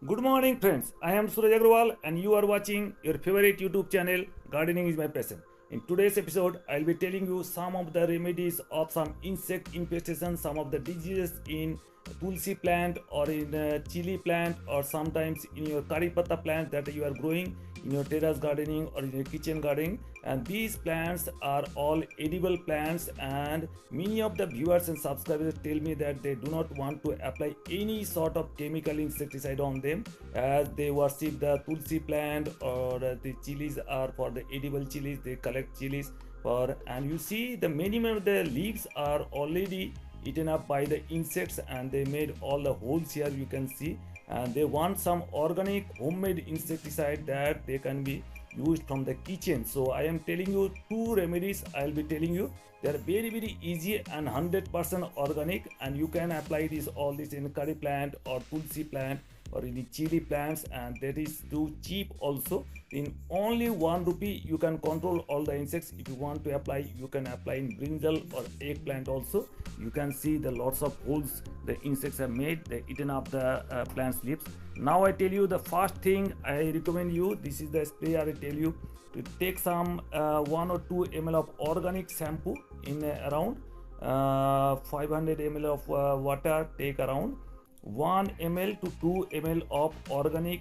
Good morning, friends. I am Suraj Agrawal, and you are watching your favorite YouTube channel, Gardening is My Passion. In today's episode, I'll be telling you some of the remedies of some insect infestation, some of the diseases in tulsi plant or in chili plant or sometimes in your curry patta plant that you are growing in your terrace gardening or in your kitchen gardening. And these plants are all edible plants, and many of the viewers and subscribers tell me that they do not want to apply any sort of chemical insecticide on them as they worship the tulsi plant, or the chilies are for the edible chilies, they collect chilies for. And you see the many of the leaves are already eaten up by the insects, and they made all the holes here, you can see. And they want some organic homemade insecticide that they can be used from the kitchen. So I am telling you two remedies. I'll be telling you they are very easy and 100% organic, and you can apply this all this in curry plant or tulsi plant or in the chili plants, and that is too cheap also. In only 1 rupee you can control all the insects. If you want to apply, you can apply in brinjal or eggplant also. You can see the lots of holes the insects have made, they eaten up the plant's leaves. Now I tell you the first thing I recommend you, this is the spray. I tell you to take some 1 or 2 ml of organic shampoo in around 500 ml of water. Take around 1 ml to 2 ml of organic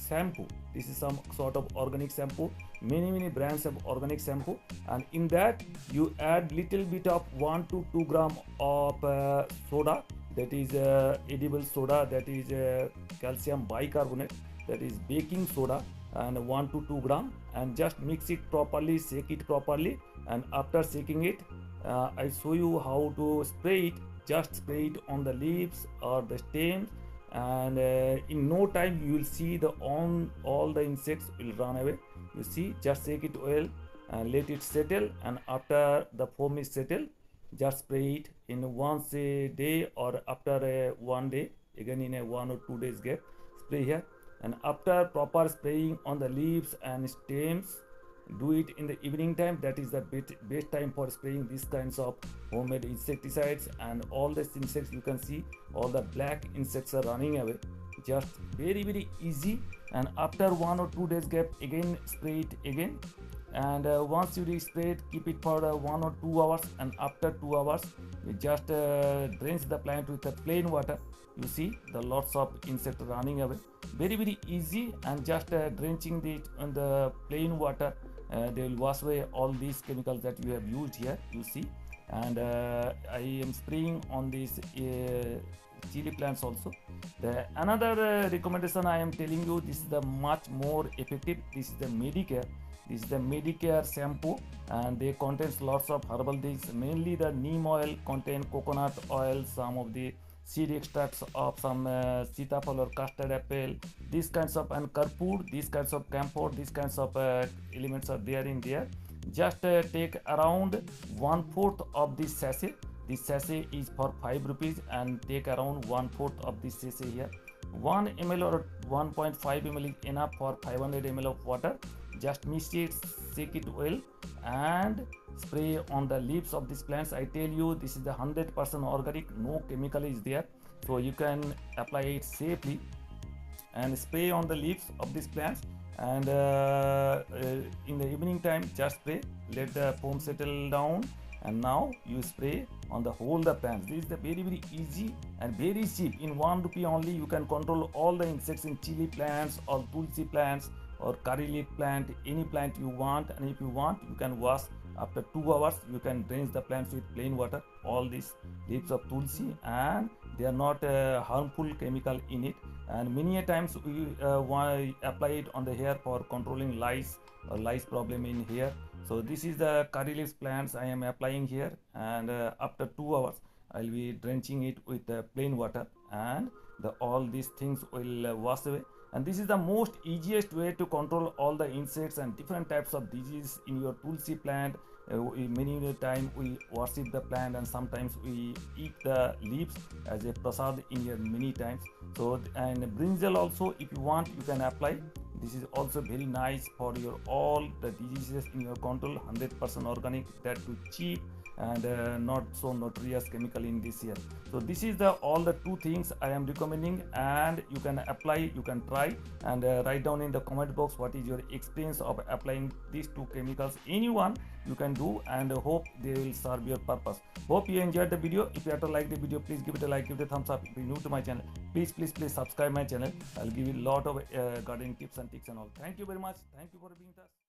shampoo. This is some sort of organic shampoo. Many brands have organic shampoo, and in that you add little bit of 1 to 2 gram of soda, that is edible soda, that is calcium bicarbonate, that is baking soda, and 1 to 2 gram, and just mix it properly, shake it properly. And after shaking it, I show you how to spray it. Just spray it on the leaves or the stems, and in no time you will see the all the insects will run away. You see, just shake it well and let it settle, and after the foam is settled, just spray it in once a day or after a 1 day, again in a 1 or 2 days gap, spray here. And after proper spraying on the leaves and stems, do it in the evening time. That is the best time for spraying these kinds of homemade insecticides. And all these insects, you can see all the black insects are running away. Just very easy. And after 1 or 2 days gap, again spray it again. And once you spray it, keep it for 1 or 2 hours, and after 2 hours you just drench the plant with the plain water. You see the lots of insects running away. Very easy, and just drenching it in the plain water, they will wash away all these chemicals that you have used here, you see. And I am spraying on these chili plants also. The another recommendation I am telling you, this is the much more effective. This is the Medicare. This is the Medicare shampoo, and they contains lots of herbal things. Mainly the neem oil contain coconut oil, some of the seed extracts of some sitafal or custard apple, these kinds of, and karpur, these kinds of camphor, these kinds of elements are there in there. Just take around 1/4 of this sachet. This sachet is for 5 rupees, and take around 1/4 of this sachet here. 1 ml or 1.5 ml is enough for 500 ml of water. Just mix it, shake it well, and spray on the leaves of these plants. I tell you, this is the 100% organic, no chemical is there, so you can apply it safely. And spray on the leaves of these plants. And in the evening time, just spray, let the foam settle down, and now you spray on the whole the plants. This is the very easy and very cheap. In 1 rupee only you can control all the insects in chili plants or tulsi plants or curry leaf plant, any plant you want. And if you want, you can wash after 2 hours. You can drench the plants with plain water, all these leaves of tulsi, and they are not harmful chemical in it. And many a times we apply it on the hair for controlling lice or lice problem in hair. So this is the curry leaf plants I am applying here, and after 2 hours I'll be drenching it with plain water, and all these things will wash away. And this is the most easiest way to control all the insects and different types of disease in your tulsi plant. Many time we worship the plant, and sometimes we eat the leaves as a prasad in here many times. So, and brinjal also, if you want, you can apply. This is also very nice for your all the diseases in your control. 100% organic, that too cheap, and not so notorious chemical in this year. So this is the all the two things I am recommending, and you can apply, you can try, and write down in the comment box what is your experience of applying these two chemicals. Anyone you can do, and hope they will serve your purpose. Hope you enjoyed the video. If you have to like the video, please give it a like, give it a thumbs up. If you're new to my channel, please subscribe my channel. I'll give you a lot of gardening tips and tricks and all. Thank you very much. Thank you for being with us.